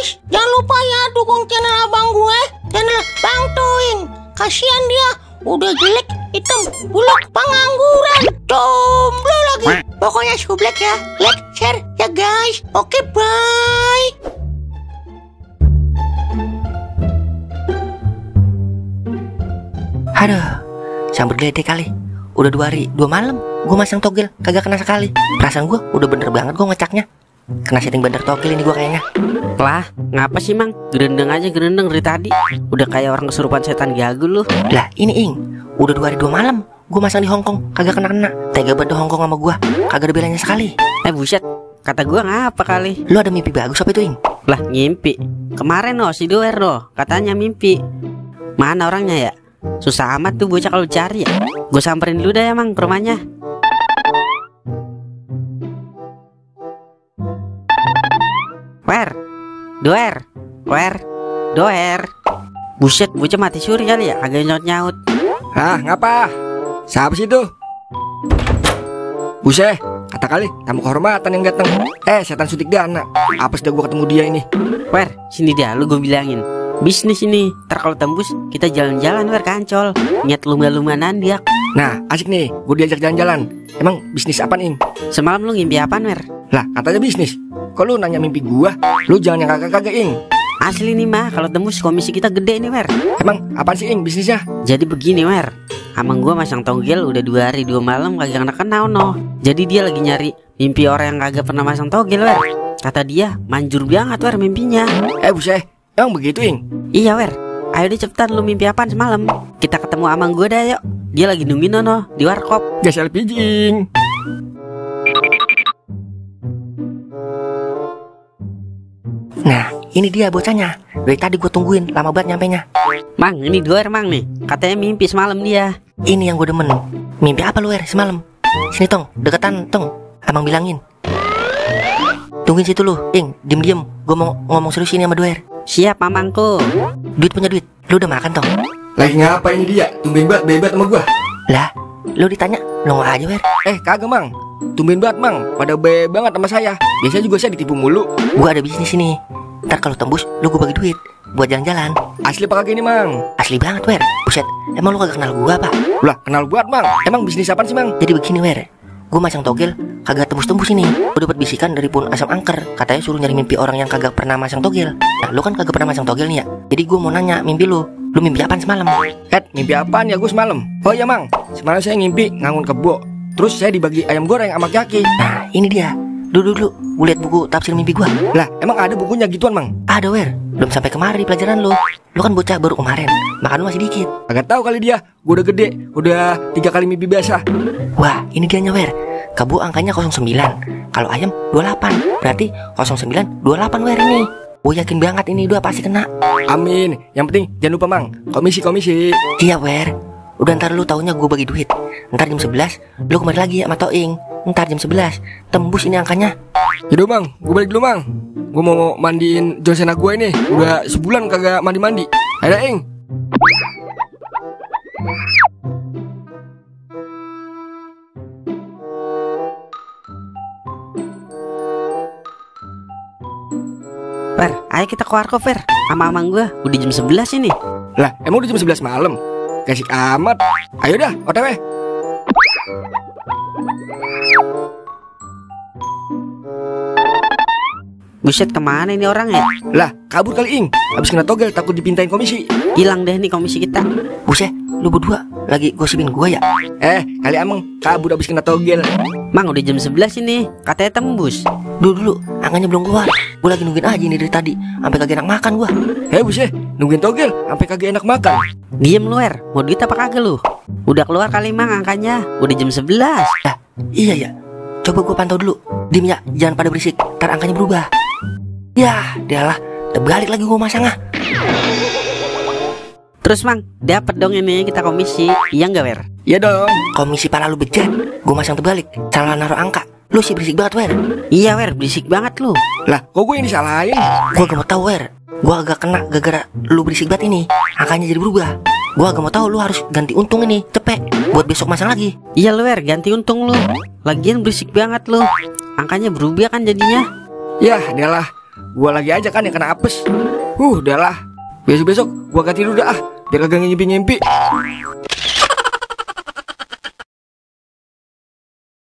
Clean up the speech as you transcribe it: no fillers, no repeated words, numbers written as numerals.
guys, jangan lupa ya dukung channel abang gue, channel Bang Toing. Kasihan dia, udah jelek, hitam, buluk, pengangguran, jomblo lagi. Pokoknya sublek ya, like, share ya guys. Oke, bye. Aduh, sambut gede kali. Udah 2 hari 2 malam gue masang togel, kagak kena sekali. Perasaan gue udah bener banget gue ngecaknya. Kena setting bandar togel ini gue kayaknya. Lah, ngapa sih Mang? Gerendeng aja gerendeng dari tadi. Udah kayak orang kesurupan setan gagu lu. Lah ini Ing, udah 2 hari 2 malam gue masang di Hongkong, kagak kena-kena. Tega banget Hongkong sama gue, kagak ada belanya sekali. Buset, kata gua ngapa kali? Lu ada mimpi bagus apa itu Ing? Lah ngimpi. Kemarin si Doer katanya mimpi. Mana orangnya ya? Susah amat tuh bocah kalau cari ya. Gue samperin dulu dah ya Mang ke rumahnya. Doer. Buset, bocah mati suri kali ya, agak nyaut-nyaut. Hah, ngapa? Siapa sih itu? Buset, kata kali tamu kehormatan yang datang. Setan suntik dana. Apa sudah gua ketemu dia ini? Wer, sini dia, lu gue bilangin. Bisnis ini, ntar kalau tembus kita jalan-jalan Wer ke Ancol. Niat lumba-lumbanan dia. Nah, asik nih, gue diajak jalan-jalan. Emang bisnis apaan Ing? Semalam lu ngimpi apaan Wer? Lah, katanya bisnis. Kok lu nanya mimpi gua? Lu jangan yang kagak-kagak Ing. Asli nih mah, kalau tembus komisi kita gede nih Wer. Emang apaan sih Ing bisnisnya? Jadi begini Wer, amang gua masang togel udah 2 hari 2 malam kagak kena Jadi dia lagi nyari mimpi orang yang kagak pernah masang togel Wer. Kata dia manjur banget Wer mimpinya. Buset, emang begitu Ing? Iya Wer, ayo deh cepetan lu mimpi apaan semalam. Kita ketemu amang gua dah yuk. Dia lagi nungguin di warkop. Gas LPG Ing. Nah ini dia bocahnya. Dari tadi gue tungguin, lama banget nyampenya. Mang, ini Doer Mang nih. Katanya mimpi semalam dia. Ini yang gue demen. Mimpi apa lu semalam? Sini Tong, deketan Tong. Abang bilangin. Tungguin situ lu, Ing, diem-diem. Gue mau ngomong serius ini sama Doer. Siap mamangku. Duit punya duit, lu udah makan Tong? Lagi ngapa ini dia? Tumben banget bebat sama gua. Lah, lu ditanya, nongol aja Wer. Kagak Mang. Tumben banget Mang, pada banget sama saya. Biasanya juga saya ditipu mulu. Gua ada bisnis ini. Ntar kalau tembus, lu gue bagi duit buat jalan-jalan. Asli apa kagak ini Mang? Asli banget Wer. Buset, emang lu kagak kenal gua apa? Lah, kenal buat Mang. Emang bisnis apaan sih Mang? Jadi begini Wer, gue masang togel kagak tembus-tembus ini. Gue dapat bisikan dari Pun Asam Angker, katanya suruh nyari mimpi orang yang kagak pernah masang togel. Nah lu kan kagak pernah masang togel nih ya. Jadi gue mau nanya mimpi lu mimpi apaan semalam? Mimpi apaan ya gue semalam? Oh iya Mang, semalam saya ngimpi ngangun kebo. Terus saya dibagi ayam goreng sama kaki. Nah ini dia. Dulu gue liat buku tafsir mimpi gue. Lah emang ada bukunya gituan Mang? Ada Wer, belum sampai kemari pelajaran lu. Lu kan bocah baru kemarin, makan lu masih dikit. Agak tahu kali dia, gue udah gede, udah 3 kali mimpi biasa. Wah ini dianya Wer. Kebo angkanya 09, kalau ayam 28, berarti 09 28 Wer ini. Gue yakin banget ini dua pasti kena. Amin, yang penting jangan lupa Mang, komisi. Iya Wer, udah ntar lu taunya gue bagi duit. Ntar jam 11 lu kembali lagi sama Toing. Ntar jam 11 tembus ini angkanya. Yaudah Mang, gue balik dulu Mang. Gue mau mandiin Johnsena gue ini. Udah sebulan kagak mandi-mandi. Ayo Ing. Wer, ayo kita ke warkop Wer. Sama amang gue, udah jam 11 ini. Lah, emang udah jam 11 malam? Kasih amat. Ayo dah, OTW. Buset, kemana ini orang ya? Lah, kabur kali Ing. Habis kena togel takut dipintain komisi. Hilang deh nih komisi kita. Buset, lu berdua lagi gosipin gua ya? Kali emang kabur habis kena togel. Mang, udah jam 11 ini. Katanya tembus. Dulu, angkanya belum keluar. Gua lagi nungguin aja ini dari tadi, sampai kagak enak makan gua. Buset, nungguin togel sampai kagak enak makan. Diem lu Wer, mau duit apa kagak lu? Udah keluar kali Mang angkanya. Udah jam 11. Iya ya. Coba gua pantau dulu. Diem ya, jangan pada berisik. Ntar angkanya berubah. Ya, dialah, terbalik lagi gua masang Terus Mang, dapat dong ini kita komisi. Iya nggak Wer? Iya dong. Komisi pala lu bejat. Gua masang terbalik, salah naruh angka. Lu sih berisik banget Wer. Iya Wer, berisik banget lu. Lah, kok gue yang disalahin? Gua gak mau tahu Wer. Gua agak kena gara-gara lu berisik banget ini. Angkanya jadi berubah. Gua agak mau tahu, lu harus ganti untung ini cepet buat besok masang lagi. Iya lu Wer, ganti untung lu. Lagian berisik banget lu. Angkanya berubah kan jadinya. Yah, dialah. Gua lagi aja kan yang kena apes. Udahlah. Besok-besok gua ganti dulu dah, biar kagak ngimpi-ngimpi.